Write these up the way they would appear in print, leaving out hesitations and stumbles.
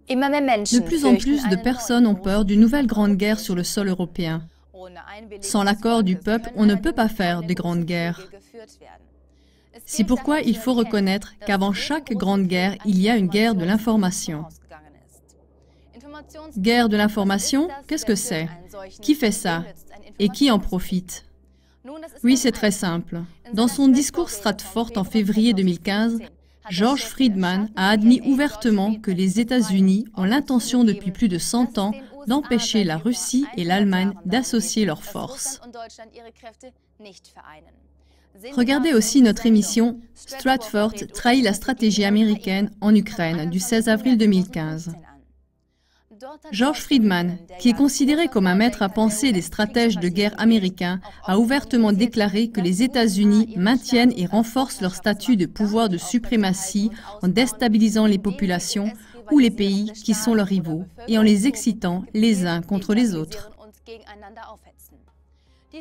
De plus en plus de personnes ont peur d'une nouvelle grande guerre sur le sol européen. Sans l'accord du peuple, on ne peut pas faire de grande guerre. C'est pourquoi il faut reconnaître qu'avant chaque grande guerre, il y a une guerre de l'information. Guerre de l'information, qu'est-ce que c'est? Qui fait ça? Et qui en profite? Oui, c'est très simple. Dans son discours Stratford en février 2015, George Friedman a admis ouvertement que les États-Unis ont l'intention depuis plus de 100 ans d'empêcher la Russie et l'Allemagne d'associer leurs forces. Regardez aussi notre émission « Stratford trahit la stratégie américaine en Ukraine » du 16 avril 2015. George Friedman, qui est considéré comme un maître à penser des stratèges de guerre américains, a ouvertement déclaré que les États-Unis maintiennent et renforcent leur statut de pouvoir de suprématie en déstabilisant les populations ou les pays qui sont leurs rivaux et en les excitant les uns contre les autres.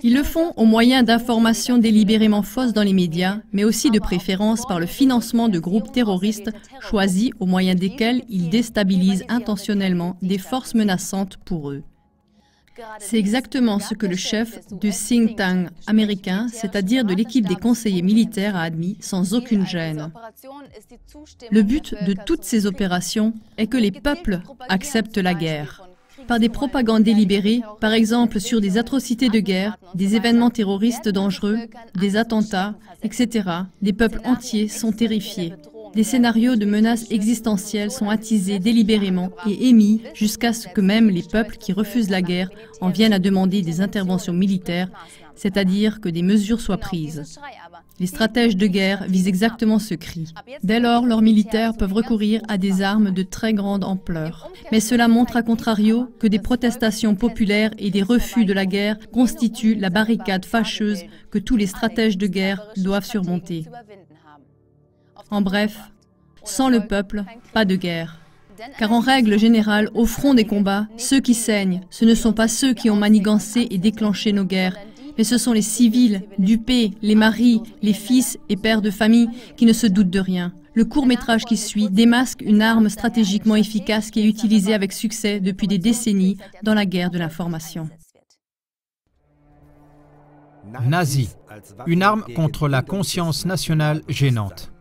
Ils le font au moyen d'informations délibérément fausses dans les médias, mais aussi de préférence par le financement de groupes terroristes choisis au moyen desquels ils déstabilisent intentionnellement des forces menaçantes pour eux. C'est exactement ce que le chef du think tank américain, c'est-à-dire de l'équipe des conseillers militaires, a admis sans aucune gêne. Le but de toutes ces opérations est que les peuples acceptent la guerre. Par des propagandes délibérées, par exemple sur des atrocités de guerre, des événements terroristes dangereux, des attentats, etc., des peuples entiers sont terrifiés. Des scénarios de menaces existentielles sont attisés délibérément et émis jusqu'à ce que même les peuples qui refusent la guerre en viennent à demander des interventions militaires, c'est-à-dire que des mesures soient prises. Les stratèges de guerre visent exactement ce cri. Dès lors, leurs militaires peuvent recourir à des armes de très grande ampleur. Mais cela montre à contrario que des protestations populaires et des refus de la guerre constituent la barricade fâcheuse que tous les stratèges de guerre doivent surmonter. En bref, sans le peuple, pas de guerre. Car en règle générale, au front des combats, ceux qui saignent, ce ne sont pas ceux qui ont manigancé et déclenché nos guerres, mais ce sont les civils, dupés, les maris, les fils et pères de famille qui ne se doutent de rien. Le court-métrage qui suit démasque une arme stratégiquement efficace qui est utilisée avec succès depuis des décennies dans la guerre de l'information. Nazi, une arme contre la conscience nationale gênante.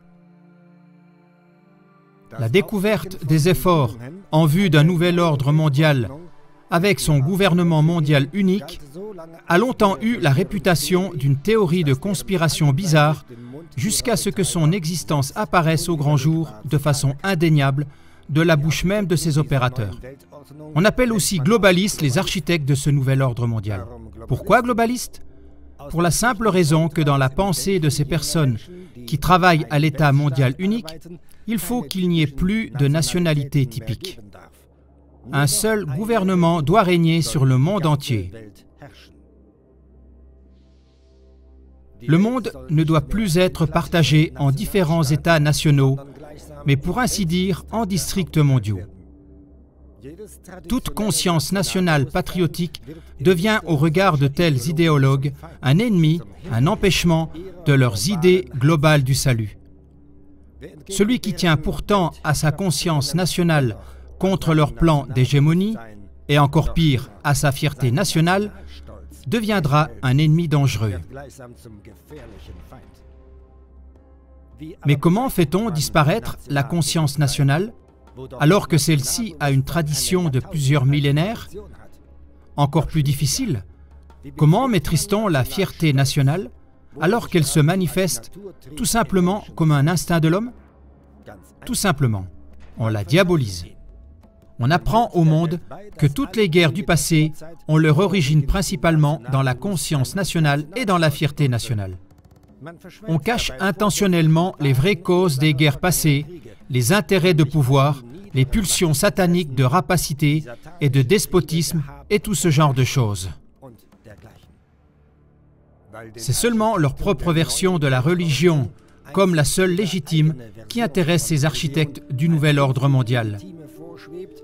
La découverte des efforts en vue d'un nouvel ordre mondial avec son gouvernement mondial unique, a longtemps eu la réputation d'une théorie de conspiration bizarre jusqu'à ce que son existence apparaisse au grand jour de façon indéniable de la bouche même de ses opérateurs. On appelle aussi globalistes les architectes de ce nouvel ordre mondial. Pourquoi globalistes? Pour la simple raison que dans la pensée de ces personnes qui travaillent à l'État mondial unique, il faut qu'il n'y ait plus de nationalité typique. Un seul gouvernement doit régner sur le monde entier. Le monde ne doit plus être partagé en différents États nationaux, mais pour ainsi dire en districts mondiaux. Toute conscience nationale patriotique devient au regard de tels idéologues un ennemi, un empêchement de leurs idées globales du salut. Celui qui tient pourtant à sa conscience nationale contre leur plan d'hégémonie, et encore pire, à sa fierté nationale, deviendra un ennemi dangereux. Mais comment fait-on disparaître la conscience nationale, alors que celle-ci a une tradition de plusieurs millénaires? Encore plus difficile, comment maîtrise-t-on la fierté nationale, alors qu'elle se manifeste tout simplement comme un instinct de l'homme? Tout simplement, on la diabolise. On apprend au monde que toutes les guerres du passé ont leur origine principalement dans la conscience nationale et dans la fierté nationale. On cache intentionnellement les vraies causes des guerres passées, les intérêts de pouvoir, les pulsions sataniques de rapacité et de despotisme et tout ce genre de choses. C'est seulement leur propre version de la religion, comme la seule légitime, qui intéresse ces architectes du nouvel ordre mondial.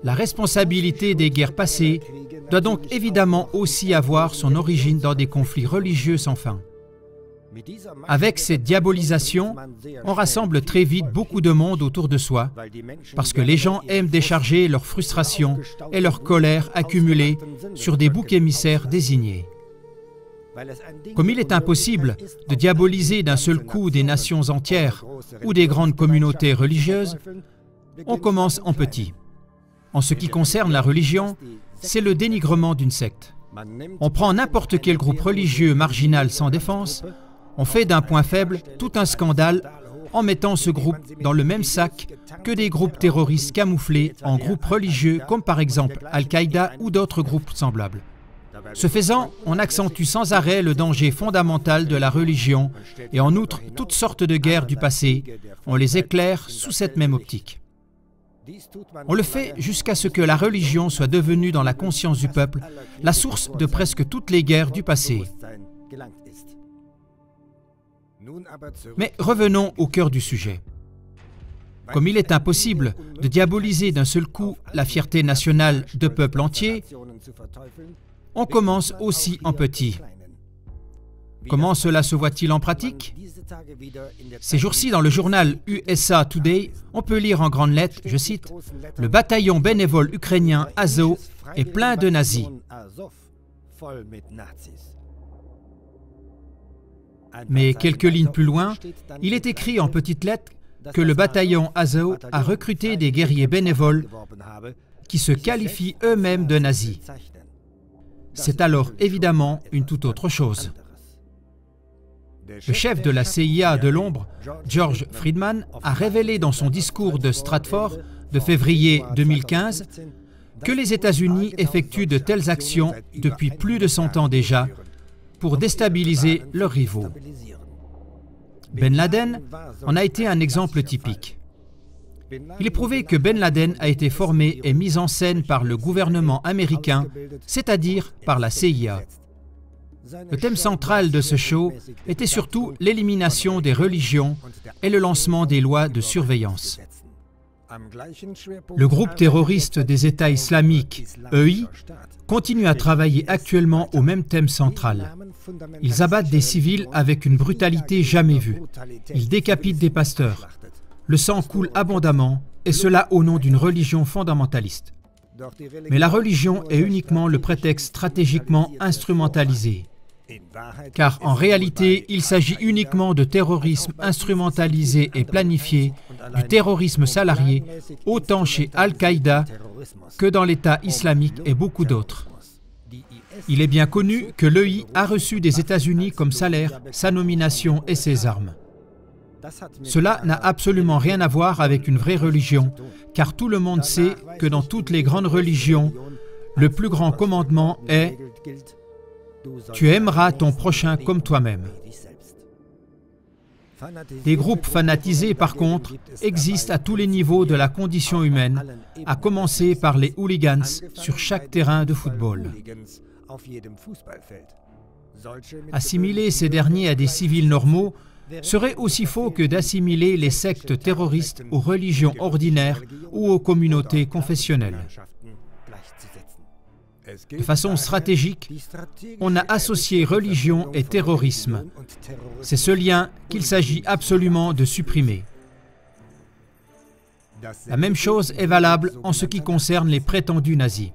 La responsabilité des guerres passées doit donc évidemment aussi avoir son origine dans des conflits religieux sans fin. Avec cette diabolisation, on rassemble très vite beaucoup de monde autour de soi, parce que les gens aiment décharger leur frustration et leur colère accumulée sur des boucs émissaires désignés. Comme il est impossible de diaboliser d'un seul coup des nations entières ou des grandes communautés religieuses, on commence en petit. En ce qui concerne la religion, c'est le dénigrement d'une secte. On prend n'importe quel groupe religieux marginal sans défense, on fait d'un point faible tout un scandale en mettant ce groupe dans le même sac que des groupes terroristes camouflés en groupes religieux comme par exemple Al-Qaïda ou d'autres groupes semblables. Ce faisant, on accentue sans arrêt le danger fondamental de la religion et en outre toutes sortes de guerres du passé, on les éclaire sous cette même optique. On le fait jusqu'à ce que la religion soit devenue dans la conscience du peuple la source de presque toutes les guerres du passé. Mais revenons au cœur du sujet. Comme il est impossible de diaboliser d'un seul coup la fierté nationale de peuples entiers, on commence aussi en petit. Comment cela se voit-il en pratique? Ces jours-ci, dans le journal USA Today, on peut lire en grandes lettres, je cite, « Le bataillon bénévole ukrainien Azov est plein de nazis ». Mais quelques lignes plus loin, il est écrit en petites lettres que le bataillon Azov a recruté des guerriers bénévoles qui se qualifient eux-mêmes de nazis. C'est alors évidemment une toute autre chose. Le chef de la CIA de l'ombre, George Friedman, a révélé dans son discours de Stratford de février 2015 que les États-Unis effectuent de telles actions depuis plus de 100 ans déjà pour déstabiliser leurs rivaux. Ben Laden en a été un exemple typique. Il est prouvé que Ben Laden a été formé et mis en scène par le gouvernement américain, c'est-à-dire par la CIA. Le thème central de ce show était surtout l'élimination des religions et le lancement des lois de surveillance. Le groupe terroriste des États islamiques, EI, continue à travailler actuellement au même thème central. Ils abattent des civils avec une brutalité jamais vue. Ils décapitent des pasteurs. Le sang coule abondamment, et cela au nom d'une religion fondamentaliste. Mais la religion est uniquement le prétexte stratégiquement instrumentalisé. Car en réalité, il s'agit uniquement de terrorisme instrumentalisé et planifié, du terrorisme salarié, autant chez Al-Qaïda que dans l'État islamique et beaucoup d'autres. Il est bien connu que l'EI a reçu des États-Unis comme salaire sa nomination et ses armes. Cela n'a absolument rien à voir avec une vraie religion, car tout le monde sait que dans toutes les grandes religions, le plus grand commandement est « Tu aimeras ton prochain comme toi-même ». Des groupes fanatisés, par contre, existent à tous les niveaux de la condition humaine, à commencer par les hooligans sur chaque terrain de football. Assimiler ces derniers à des civils normaux serait aussi faux que d'assimiler les sectes terroristes aux religions ordinaires ou aux communautés confessionnelles. De façon stratégique, on a associé religion et terrorisme. C'est ce lien qu'il s'agit absolument de supprimer. La même chose est valable en ce qui concerne les prétendus nazis.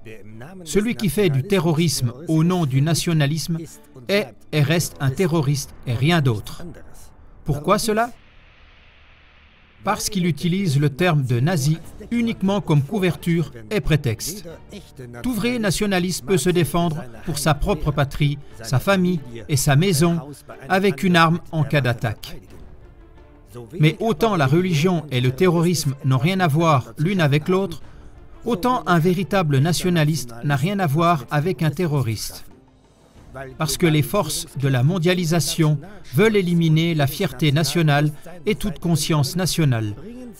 Celui qui fait du terrorisme au nom du nationalisme est et reste un terroriste et rien d'autre. Pourquoi cela? Parce qu'il utilise le terme de nazi uniquement comme couverture et prétexte. Tout vrai nationaliste peut se défendre pour sa propre patrie, sa famille et sa maison avec une arme en cas d'attaque. Mais autant la religion et le terrorisme n'ont rien à voir l'une avec l'autre, autant un véritable nationaliste n'a rien à voir avec un terroriste. Parce que les forces de la mondialisation veulent éliminer la fierté nationale et toute conscience nationale.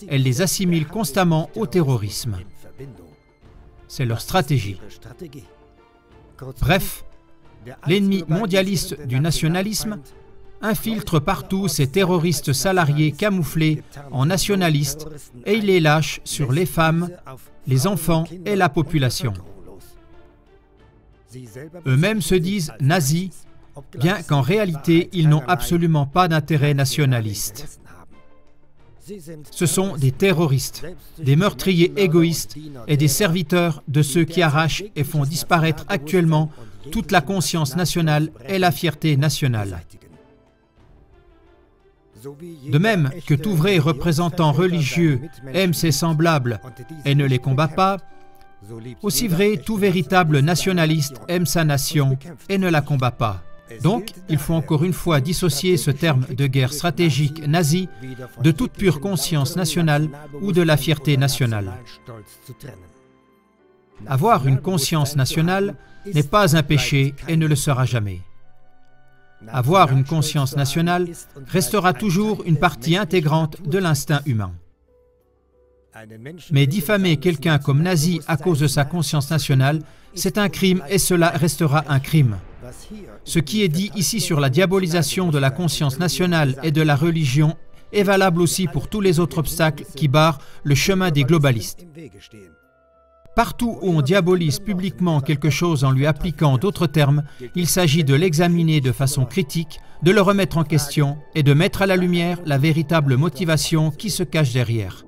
Elles les assimilent constamment au terrorisme. C'est leur stratégie. Bref, l'ennemi mondialiste du nationalisme infiltre partout ces terroristes salariés camouflés en nationalistes et il les lâche sur les femmes, les enfants et la population. Eux-mêmes se disent nazis bien qu'en réalité, ils n'ont absolument pas d'intérêt nationaliste. Ce sont des terroristes, des meurtriers égoïstes et des serviteurs de ceux qui arrachent et font disparaître actuellement toute la conscience nationale et la fierté nationale. De même que tout vrai représentant religieux aime ses semblables et ne les combat pas, aussi vrai tout véritable nationaliste aime sa nation et ne la combat pas. Donc, il faut encore une fois dissocier ce terme de guerre stratégique nazie de toute pure conscience nationale ou de la fierté nationale. Avoir une conscience nationale n'est pas un péché et ne le sera jamais. Avoir une conscience nationale restera toujours une partie intégrante de l'instinct humain. Mais diffamer quelqu'un comme nazi à cause de sa conscience nationale, c'est un crime et cela restera un crime. Ce qui est dit ici sur la diabolisation de la conscience nationale et de la religion est valable aussi pour tous les autres obstacles qui barrent le chemin des globalistes. Partout où on diabolise publiquement quelque chose en lui appliquant d'autres termes, il s'agit de l'examiner de façon critique, de le remettre en question et de mettre à la lumière la véritable motivation qui se cache derrière.